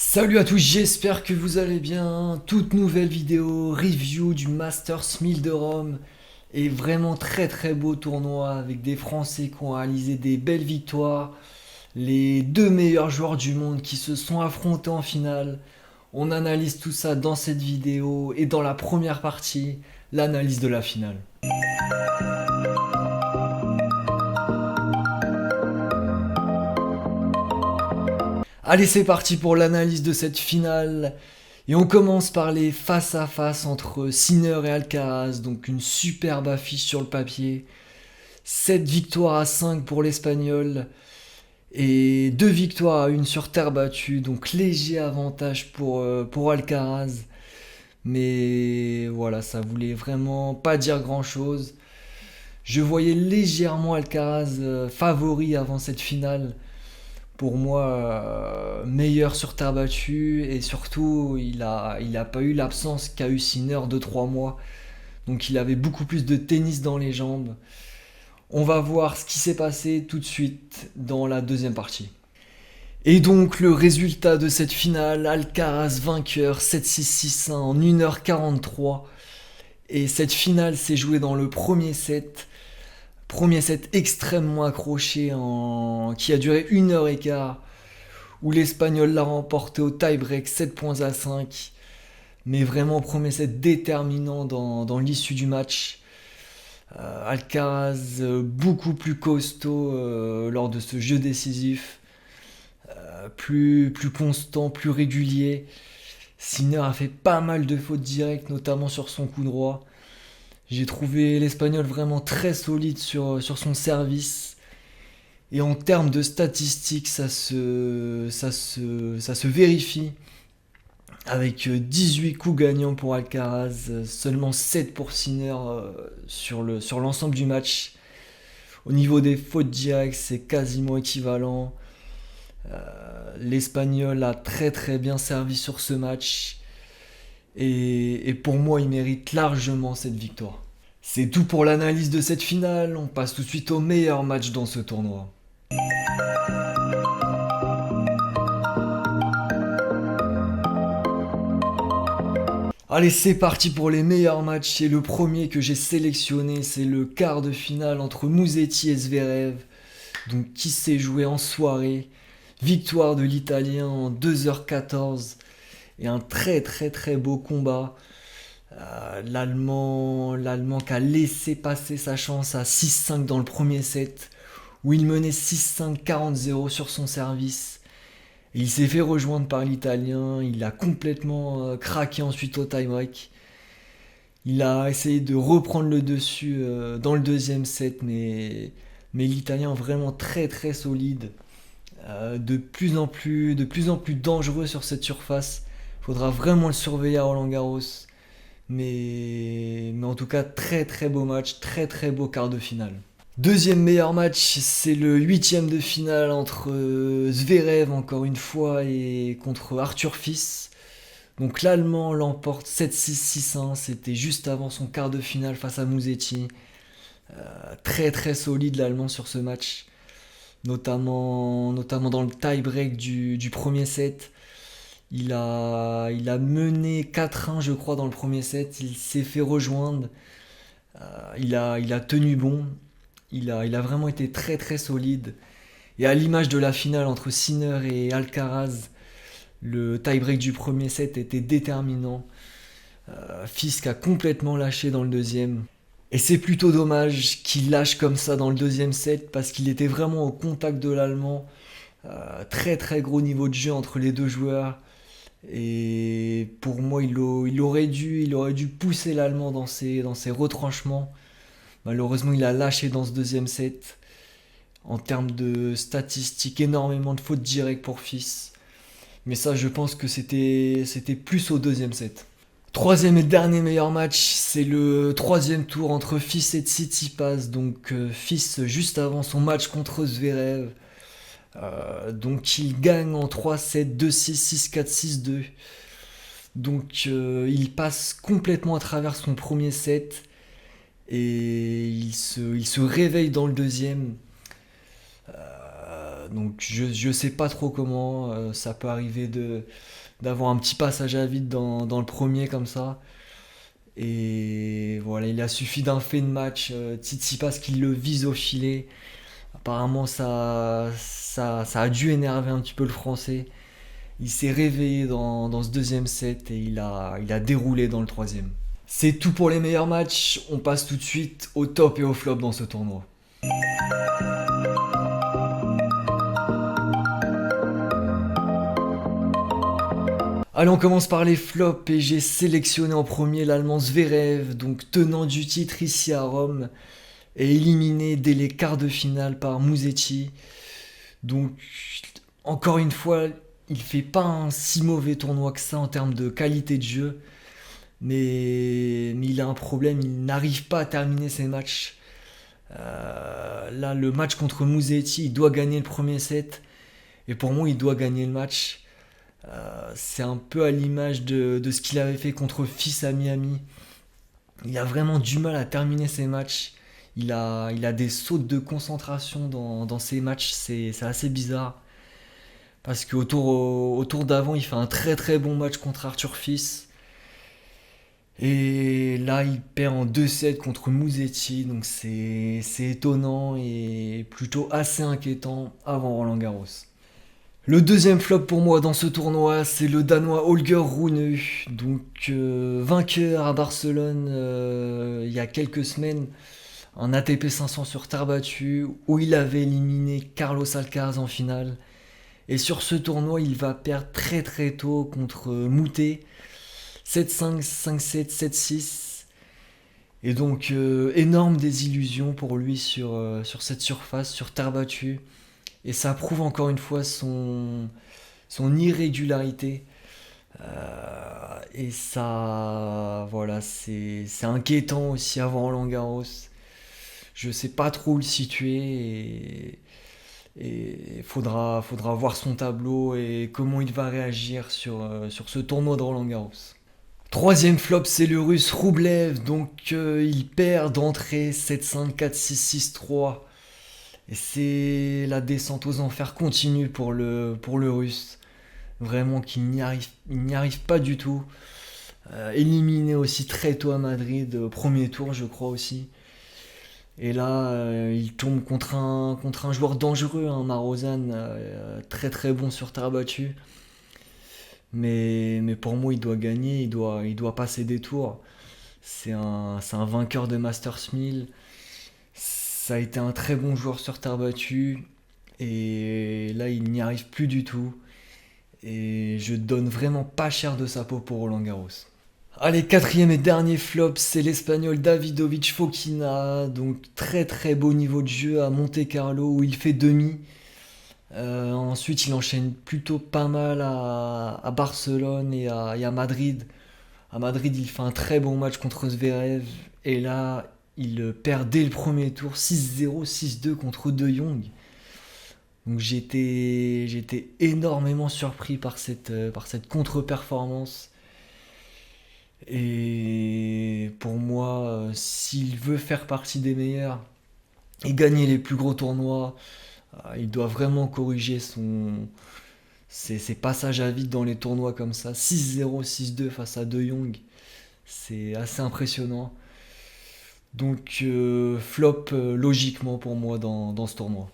Salut à tous, j'espère que vous allez bien. Toute nouvelle vidéo, review du Masters 1000 de Rome. Et vraiment très très beau tournoi avec des Français qui ont réalisé des belles victoires. Les deux meilleurs joueurs du monde qui se sont affrontés en finale. On analyse tout ça dans cette vidéo et dans la première partie, l'analyse de la finale. Allez, c'est parti pour l'analyse de cette finale. Et on commence par les face-à-face entre Sinner et Alcaraz, donc une superbe affiche sur le papier. 7 victoires à 5 pour l'Espagnol et 2 victoires à 1 sur terre battue, donc léger avantage pour Alcaraz. Mais voilà, ça voulait vraiment pas dire grand-chose. Je voyais légèrement Alcaraz favori avant cette finale. Pour moi, meilleur sur terre battue et surtout, il a pas eu l'absence qu'a eu Sinner de 3 mois. Donc il avait beaucoup plus de tennis dans les jambes. On va voir ce qui s'est passé tout de suite dans la deuxième partie. Et donc le résultat de cette finale, Alcaraz vainqueur 7-6-6-1 en 1h43. Et cette finale s'est jouée dans le premier set. Premier set extrêmement accroché qui a duré 1h15 où l'Espagnol l'a remporté au tie-break 7 points à 5. Mais vraiment premier set déterminant dans l'issue du match. Alcaraz beaucoup plus costaud lors de ce jeu décisif, plus constant, plus régulier. Sinner a fait pas mal de fautes directes, notamment sur son coup droit. J'ai trouvé l'Espagnol vraiment très solide sur son service. Et en termes de statistiques, ça se vérifie. Avec 18 coups gagnants pour Alcaraz, seulement 7 pour Sinner sur l'ensemble du match. Au niveau des fautes directes, c'est quasiment équivalent. L'Espagnol a très très bien servi sur ce match. Et pour moi, il mérite largement cette victoire. C'est tout pour l'analyse de cette finale. On passe tout de suite au meilleur match dans ce tournoi. Allez, c'est parti pour les meilleurs matchs. Et le premier que j'ai sélectionné, c'est le quart de finale entre Musetti et Zverev. Donc, qui s'est joué en soirée. Victoire de l'Italien en 2h14. Et un très très très beau combat. L'Allemand qui a laissé passer sa chance à 6-5 dans le premier set. Où il menait 6-5, 40-0 sur son service. Et il s'est fait rejoindre par l'Italien, il a complètement craqué ensuite au tie-break. Il a essayé de reprendre le dessus dans le deuxième set, mais l'Italien vraiment très très solide, de plus en plus dangereux sur cette surface. Il faudra vraiment le surveiller à Roland-Garros. Mais en tout cas, très très beau match, très très beau quart de finale. Deuxième meilleur match, c'est le huitième de finale entre Zverev encore une fois et contre Arthur Fils. Donc l'Allemand l'emporte 7-6-6-1, c'était juste avant son quart de finale face à Musetti. Très très solide l'Allemand sur ce match, notamment dans le tie-break du premier set. Il a mené 4-1 je crois dans le premier set, il s'est fait rejoindre, il a tenu bon. Il a vraiment été très très solide. Et à l'image de la finale entre Sinner et Alcaraz, le tie-break du premier set était déterminant. Fisk a complètement lâché dans le deuxième. Et c'est plutôt dommage qu'il lâche comme ça dans le deuxième set parce qu'il était vraiment au contact de l'Allemand. Très très gros niveau de jeu entre les deux joueurs. Et pour moi, il aurait dû pousser l'Allemand dans ses retranchements. Malheureusement, il a lâché dans ce deuxième set. En termes de statistiques, énormément de fautes directes pour Fils. Mais ça, je pense que c'était plus au deuxième set. Troisième et dernier meilleur match, c'est le troisième tour entre Fils et Tsitsipas. Donc Fils juste avant son match contre Zverev. Donc il gagne en 3-7, 2-6, 6-4, 6-2. Donc il passe complètement à travers son premier set. Et il se réveille dans le deuxième. Donc je sais pas trop comment, ça peut arriver d'avoir un petit passage à vide dans le premier comme ça. Et voilà, il a suffi d'un fait de match, Tsitsipas qui le vise au filet. Apparemment ça a dû énerver un petit peu le français. Il s'est réveillé dans ce deuxième set et il a déroulé dans le troisième. C'est tout pour les meilleurs matchs, on passe tout de suite au top et au flop dans ce tournoi. Allez, on commence par les flops et j'ai sélectionné en premier l'Allemand Zverev, donc tenant du titre ici à Rome, et éliminé dès les quarts de finale par Musetti. Donc, encore une fois, il fait pas un si mauvais tournoi que ça en termes de qualité de jeu, mais il a un problème, il n'arrive pas à terminer ses matchs. Là, le match contre Musetti, il doit gagner le premier set, et pour moi, il doit gagner le match. C'est un peu à l'image de ce qu'il avait fait contre Fils à Miami. Il a vraiment du mal à terminer ses matchs. Il a des sautes de concentration dans ses matchs, c'est assez bizarre. Parce qu'au tour d'avant, il fait un très très bon match contre Arthur Fils. Et là, il perd en 2-7 contre Musetti, donc c'est étonnant et plutôt assez inquiétant avant Roland Garros. Le deuxième flop pour moi dans ce tournoi, c'est le Danois Holger Rune, donc vainqueur à Barcelone il y a quelques semaines, en ATP 500 sur terre battue, où il avait éliminé Carlos Alcaraz en finale. Et sur ce tournoi, il va perdre très très tôt contre Moutet, 7-5, 5-7, 7-6. Et donc énorme désillusion pour lui sur cette surface, sur terre battue. Et ça prouve encore une fois son irrégularité. Et ça, voilà, c'est inquiétant aussi avant Roland Garros. Je sais pas trop où le situer et faudra voir son tableau et comment il va réagir sur ce tournoi de Roland Garros. Troisième flop, c'est le russe Roublev, donc il perd d'entrée 7-5, 4-6, 6-3. Et c'est la descente aux enfers continue pour le russe. Vraiment qu'il il n'y arrive pas du tout. Éliminé aussi très tôt à Madrid, au premier tour je crois aussi. Et là, il tombe contre un joueur dangereux, hein, Marozan, très très bon sur terre battue. Mais pour moi, il doit gagner, il doit passer des tours. C'est un vainqueur de Masters 1000. Ça a été un très bon joueur sur terre battue. Et là, il n'y arrive plus du tout. Et je donne vraiment pas cher de sa peau pour Roland Garros. Allez, quatrième et dernier flop, c'est l'Espagnol Davidovich Fokina. Donc très très beau niveau de jeu à Monte Carlo où il fait demi. Ensuite, il enchaîne plutôt pas mal à Barcelone et à Madrid. À Madrid, il fait un très bon match contre Zverev. Et là, il perd dès le premier tour 6-0, 6-2 contre De Jong. Donc j'étais énormément surpris par cette contre-performance. Et pour moi, s'il veut faire partie des meilleurs et gagner les plus gros tournois, il doit vraiment corriger ses passages à vide dans les tournois comme ça. 6-0, 6-2 face à De Jong, c'est assez impressionnant. Donc flop logiquement pour moi dans ce tournoi.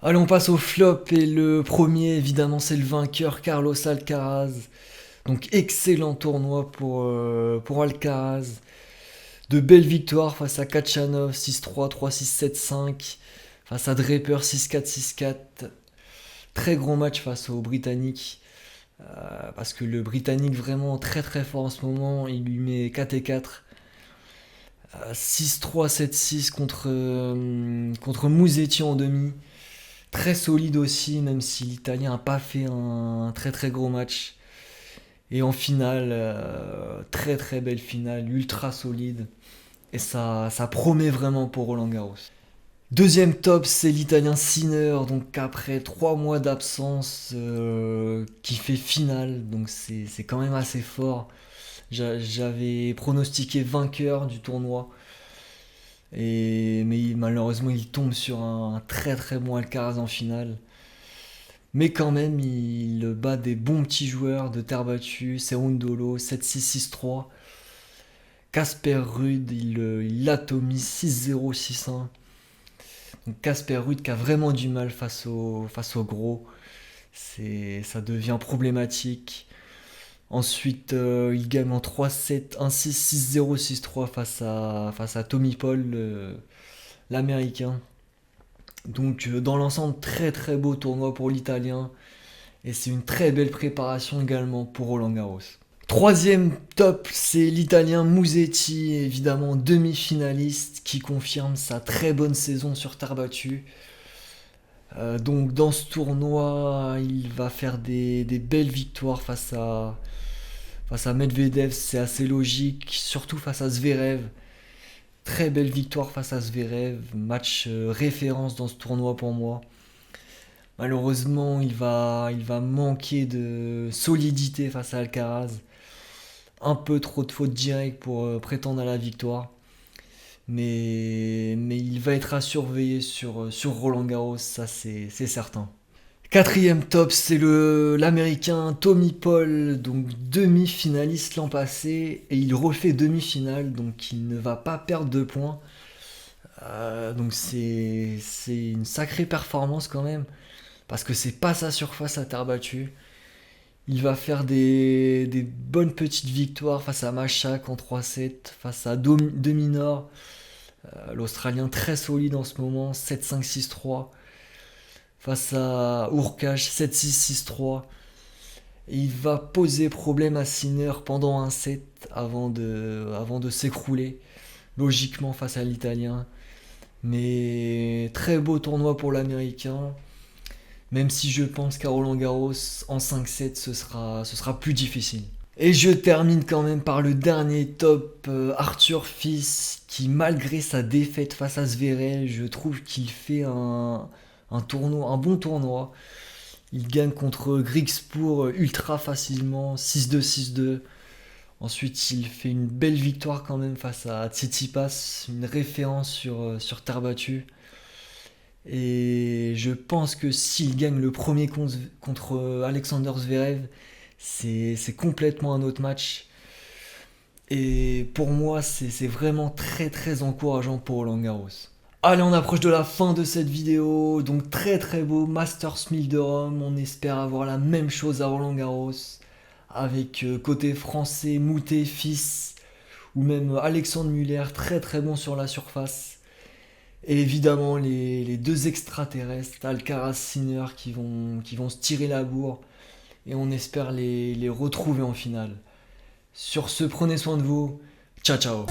Allez, on passe au flop et le premier évidemment c'est le vainqueur Carlos Alcaraz. Donc excellent tournoi pour Alcaraz. De belles victoires face à Kachanov 6-3, 3-6, 7-5. Face à Draper 6-4, 6-4. Très gros match face aux Britanniques. Parce que le Britannique vraiment très très fort en ce moment. Il lui met 4 et 4. 6-3, 7-6 contre Musetti en demi. Très solide aussi, même si l'Italien n'a pas fait un très très gros match. Et en finale, très très belle finale, ultra solide. Et ça promet vraiment pour Roland Garros. Deuxième top, c'est l'Italien Sinner, donc après 3 mois d'absence, qui fait finale, donc c'est quand même assez fort. J'avais pronostiqué vainqueur du tournoi. Mais malheureusement, il tombe sur un très très bon Alcaraz en finale. Mais quand même, il bat des bons petits joueurs de terre battue. Cerundolo, 7-6, 6-3. Casper Ruud, il l'atomise 6-0, 6-1. Donc Casper Ruud qui a vraiment du mal face au gros. Ça devient problématique. Ensuite, il gagne en 3-7, 1-6, 6-0, 6-3 face à Tommy Paul, l'américain. Donc, dans l'ensemble, très très beau tournoi pour l'italien. Et c'est une très belle préparation également pour Roland Garros. Troisième top, c'est l'italien Musetti, évidemment demi-finaliste, qui confirme sa très bonne saison sur terre battue. Donc dans ce tournoi, il va faire des belles victoires face à Medvedev, c'est assez logique, surtout face à Zverev. Très belle victoire face à Zverev, match référence dans ce tournoi pour moi. Malheureusement, il va manquer de solidité face à Alcaraz. Un peu trop de fautes directes pour prétendre à la victoire. Mais il va être à surveiller sur Roland Garros, ça c'est certain. Quatrième top, c'est l'américain Tommy Paul, donc demi-finaliste l'an passé, et il refait demi-finale, donc il ne va pas perdre de points. Donc c'est une sacrée performance quand même, parce que c'est pas sa surface à terre battue. Il va faire des bonnes petites victoires face à Machak en 3-7, face à Dominor, l'Australien très solide en ce moment, 7-5, 6-3. Face à Urkash, 7-6, 6-3. Et il va poser problème à Sinner pendant un set avant de s'écrouler, logiquement face à l'Italien. Mais très beau tournoi pour l'Américain, même si je pense qu'à Roland Garros, en 5-7, ce sera plus difficile. Et je termine quand même par le dernier top, Arthur Fils, qui malgré sa défaite face à Zverev, je trouve qu'il fait un bon tournoi. Il gagne contre Griekspoor ultra facilement, 6-2, 6-2. Ensuite, il fait une belle victoire quand même face à Tsitsipas, une référence sur terre battue. Et je pense que s'il gagne le premier contre Alexander Zverev, c'est complètement un autre match. Et pour moi, c'est vraiment très très encourageant pour Roland Garros. Allez, on approche de la fin de cette vidéo, donc très très beau Masters 1000 de Rome, on espère avoir la même chose à Roland Garros, avec côté français, Moutet, Fils, ou même Alexandre Muller, très très bon sur la surface. Et évidemment les deux extraterrestres, Alcaraz, Sinner, qui vont se tirer la bourre, et on espère les retrouver en finale. Sur ce, prenez soin de vous, ciao ciao.